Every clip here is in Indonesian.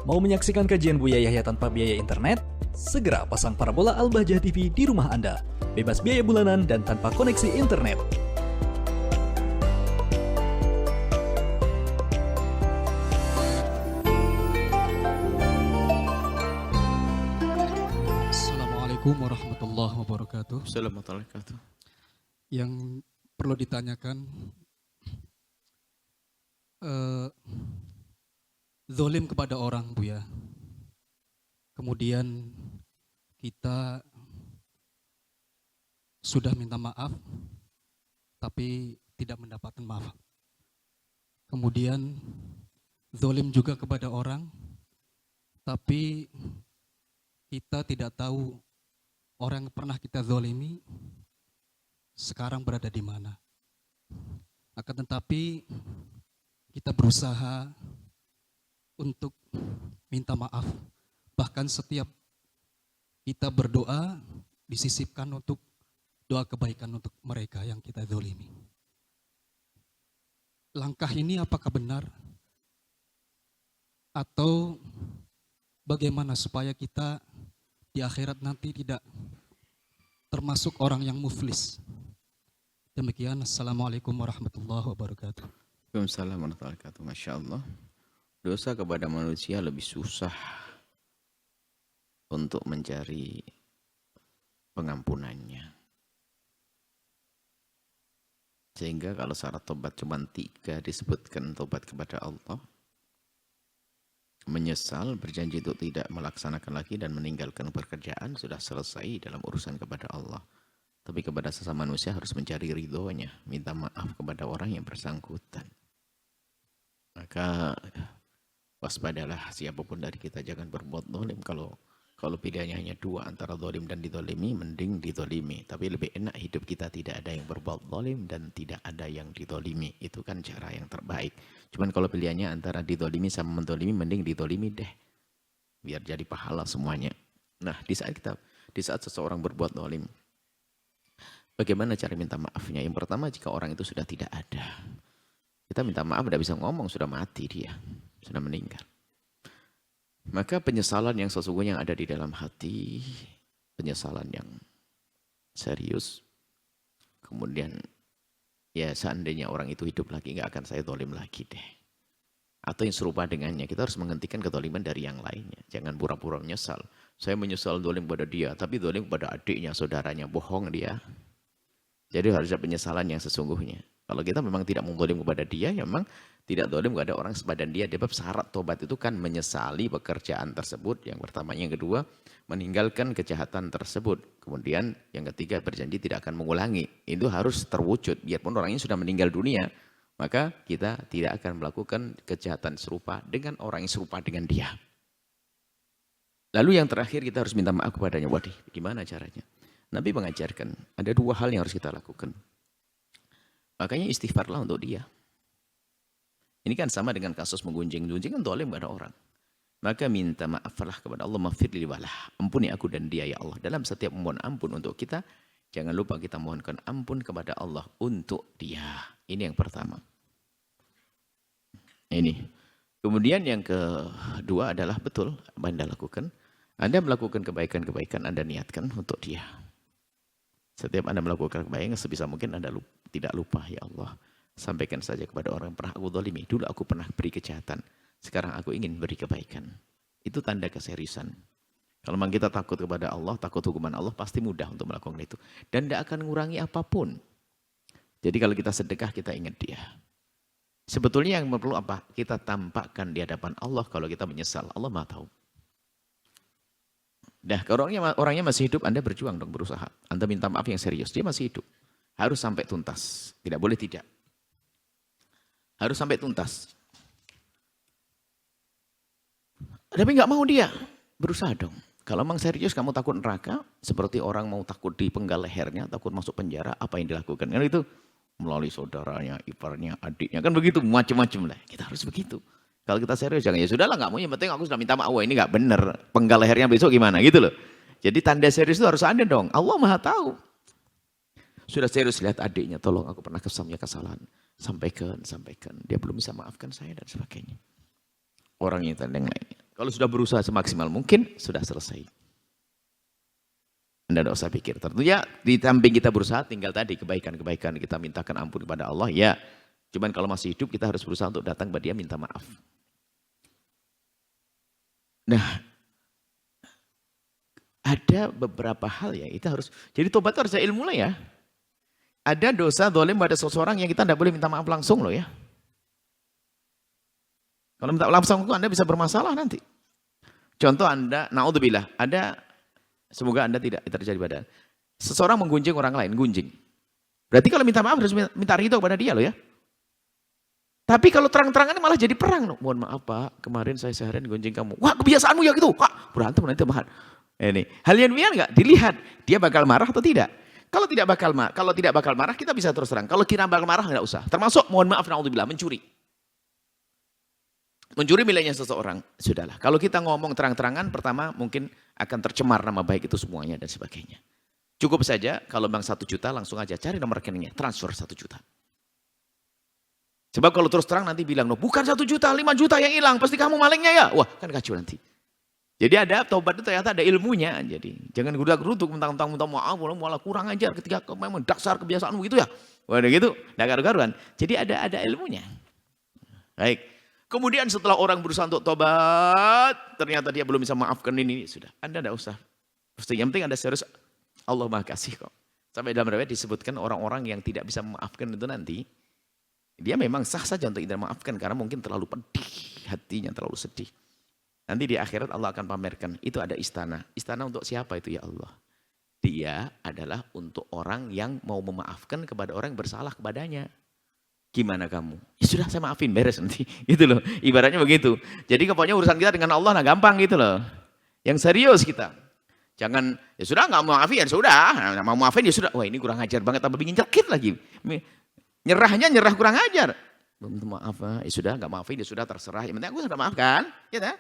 Mau menyaksikan kajian Buya Yahya tanpa biaya internet? Segera pasang parabola Al-Bahjah TV di rumah Anda. Bebas biaya bulanan dan tanpa koneksi internet. Assalamualaikum warahmatullahi wabarakatuh. Assalamualaikum warahmatullahi wabarakatuh. Yang perlu ditanyakan, zolim kepada orang, Buya. Kemudian kita sudah minta maaf, tapi tidak mendapatkan maaf. Kemudian zolim juga kepada orang, tapi kita tidak tahu orang yang pernah kita zolimi sekarang berada di mana. Akan tetapi kita berusaha untuk minta maaf. Bahkan setiap kita berdoa disisipkan untuk doa kebaikan untuk mereka yang kita zolimi. Langkah ini apakah benar? Atau bagaimana supaya kita di akhirat nanti tidak termasuk orang yang muflis? Demikian, Assalamualaikum warahmatullahi wabarakatuh. Waalaikumsalam warahmatullahi wabarakatuh. Masya Allah. Dosa kepada manusia lebih susah untuk mencari pengampunannya. Sehingga kalau syarat tobat cuma 3 disebutkan tobat kepada Allah, menyesal, berjanji untuk tidak melaksanakan lagi dan meninggalkan pekerjaan, sudah selesai dalam urusan kepada Allah. Tapi kepada sesama manusia harus mencari ridhonya, minta maaf kepada orang yang bersangkutan. Maka waspadalah siapapun dari kita, jangan berbuat zalim. Kalau pilihannya hanya 2 antara zalim dan dizalimi, mending dizalimi. Tapi lebih enak hidup kita tidak ada yang berbuat zalim dan tidak ada yang dizalimi. Itu kan cara yang terbaik. Cuman kalau pilihannya antara dizalimi sama menzalimi, mending dizalimi deh. Biar jadi pahala semuanya. Nah, di saat seseorang berbuat zalim, bagaimana cara minta maafnya? Yang pertama, jika orang itu sudah tidak ada. Kita minta maaf, tidak bisa ngomong, sudah mati dia. Sudah meninggal. Maka penyesalan yang sesungguhnya yang ada di dalam hati, penyesalan yang serius. Kemudian, ya seandainya orang itu hidup lagi, nggak akan saya zalim lagi deh. Atau yang serupa dengannya, kita harus menghentikan kezaliman dari yang lainnya. Jangan pura-pura menyesal. Saya menyesal zalim pada dia, tapi zalim pada adiknya, saudaranya, bohong dia. Jadi harus ada penyesalan yang sesungguhnya. Kalau kita memang tidak mengzalim kepada dia, ya memang tidak zalim kepada orang sepadan dia. Sebab syarat tobat itu kan menyesali pekerjaan tersebut. Yang pertama, yang kedua, meninggalkan kejahatan tersebut. Kemudian yang ketiga, berjanji tidak akan mengulangi. Itu harus terwujud. Biarpun orangnya sudah meninggal dunia, maka kita tidak akan melakukan kejahatan serupa dengan orang yang serupa dengan dia. Lalu yang terakhir, kita harus minta maaf kepadanya. Waduh, gimana caranya? Nabi mengajarkan, ada 2 hal yang harus kita lakukan. Makanya istighfarlah untuk dia. Ini kan sama dengan kasus menggunjing-gunjing kan zalim kepada orang. Maka minta maaflah kepada Allah, maghfirli walah. Ampuni aku dan dia ya Allah. Dalam setiap memohon ampun untuk kita, jangan lupa kita mohonkan ampun kepada Allah untuk dia. Ini yang pertama. Ini. Kemudian yang kedua adalah betul apa Anda lakukan. Anda melakukan kebaikan-kebaikan, Anda niatkan untuk dia. Setiap Anda melakukan kebaikan, sebisa mungkin Anda tidak lupa, ya Allah. Sampaikan saja kepada orang yang pernah aku zalimi. Dulu aku pernah beri kejahatan. Sekarang aku ingin beri kebaikan. Itu tanda keseriusan. Kalau memang kita takut kepada Allah, takut hukuman Allah, pasti mudah untuk melakukan itu. Dan tidak akan mengurangi apapun. Jadi kalau kita sedekah, kita ingat dia. Sebetulnya yang perlu apa? Kita tampakkan di hadapan Allah kalau kita menyesal. Allah Maha tahu. Nah, kalau orangnya masih hidup, Anda berjuang dong, berusaha. Anda minta maaf yang serius, dia masih hidup. Harus sampai tuntas, tidak boleh tidak. Harus sampai tuntas. Tapi nggak mau dia, berusaha dong. Kalau memang serius kamu takut neraka, seperti orang mau takut dipenggal lehernya, takut masuk penjara, apa yang dilakukan? Kan itu melalui saudaranya, iparnya, adiknya, kan begitu, macam-macam lah. Kita harus begitu. Kalau kita serius, jangan ya sudahlah, nggak mau, yang penting aku sudah minta maaf, ini nggak benar, penggal lehernya besok gimana, gitu loh. Jadi tanda serius itu harus ada dong, Allah Maha tahu. Sudah serius lihat adiknya, tolong aku pernah kesalahan, sampaikan, dia belum bisa maafkan saya dan sebagainya. Orang yang tanda yang lainnya. Kalau sudah berusaha semaksimal mungkin, sudah selesai. Anda tidak usah pikir. Tentunya di samping kita berusaha, tinggal tadi kebaikan-kebaikan kita mintakan ampun kepada Allah. Ya, cuman kalau masih hidup kita harus berusaha untuk datang kepada dia minta maaf. Nah, ada beberapa hal ya, kita harus, jadi tobat itu harus ada ilmu lah ya. Ada dosa zalim pada seseorang yang kita tidak boleh minta maaf langsung loh ya. Kalau minta langsung itu Anda bisa bermasalah nanti. Contoh Anda, naudzubillah, semoga Anda tidak terjadi pada seseorang menggunjing orang lain, gunjing. Berarti kalau minta maaf harus minta ridho kepada dia loh ya. Tapi kalau terang-terangan malah jadi perang. Loh. Mohon maaf Pak, kemarin saya seharian gunjing kamu. Wah kebiasaanmu ya gitu. Wah berantem nanti bahan. Ini hal yang biar nggak dilihat dia bakal marah atau tidak. Kalau tidak bakal marah kita bisa terus terang. Kalau kira bakal marah nggak usah. Termasuk mohon maaf naudzubillah mencuri. Mencuri miliknya seseorang, sudahlah. Kalau kita ngomong terang-terangan, pertama mungkin akan tercemar nama baik itu semuanya dan sebagainya. Cukup saja kalau bang 1 juta langsung aja cari nomor rekeningnya, transfer 1 juta. Sebab kalau terus terang nanti bilang, no, bukan 1 juta, 5 juta yang hilang, pasti kamu malingnya ya. Wah kan kacau nanti. Jadi ada taubat itu ternyata ada ilmunya. Jadi jangan gudak-gutuk mentang-mentang minta maaf, malah kurang ajar ketika memang dasar kebiasaanmu gitu ya. Waduh gitu, tidak garu-garuan. Jadi ada ilmunya. Baik. Kemudian setelah orang berusaha untuk tobat, ternyata dia belum bisa maafkan ini, sudah. Anda tidak usah. Yang penting Anda serius, Allah Maha Kasih kok. Sampai dalam riwayat disebutkan orang-orang yang tidak bisa memaafkan itu nanti, dia memang sah saja untuk tidak memaafkan, karena mungkin terlalu pedih, hatinya terlalu sedih. Nanti di akhirat Allah akan pamerkan, itu ada istana. Istana untuk siapa itu ya Allah? Dia adalah untuk orang yang mau memaafkan kepada orang yang bersalah kepadanya. Gimana kamu? Ya sudah saya maafin, beres nanti. Gitu loh, ibaratnya begitu. Jadi pokoknya urusan kita dengan Allah nah gampang gitu loh. Yang serius kita. Jangan, ya sudah nggak mau maafin, ya sudah. Nggak mau maafin, ya sudah. Wah ini kurang ajar banget, tambah bikin nyelkit lagi. Nyerah kurang ajar. Maaf, ya sudah nggak maafin, ya sudah terserah. Yang penting aku sudah maafkan. Ya kan?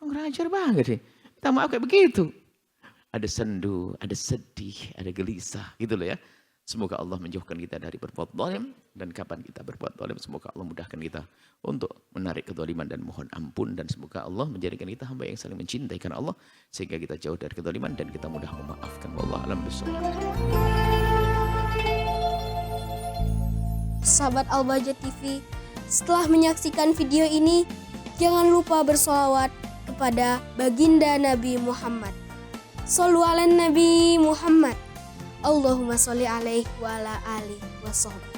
Kurang ajar banget deh. Minta maaf kayak begitu. Ada sendu, ada sedih, ada gelisah gitu loh ya. Semoga Allah menjauhkan kita dari berbuat zalim, dan kapan kita berbuat zalim semoga Allah mudahkan kita untuk menarik kezaliman dan mohon ampun, dan semoga Allah menjadikan kita hamba yang saling mencintai karena Allah sehingga kita jauh dari kezaliman dan kita mudah memaafkan. Wallahu a'lam bishawab. Sahabat Al-Bahjah TV, setelah menyaksikan video ini jangan lupa bersolawat kepada baginda Nabi Muhammad. Shollu ala Nabi Muhammad. Allahumma sholli alaihi wa ala alihi wa sahbihi.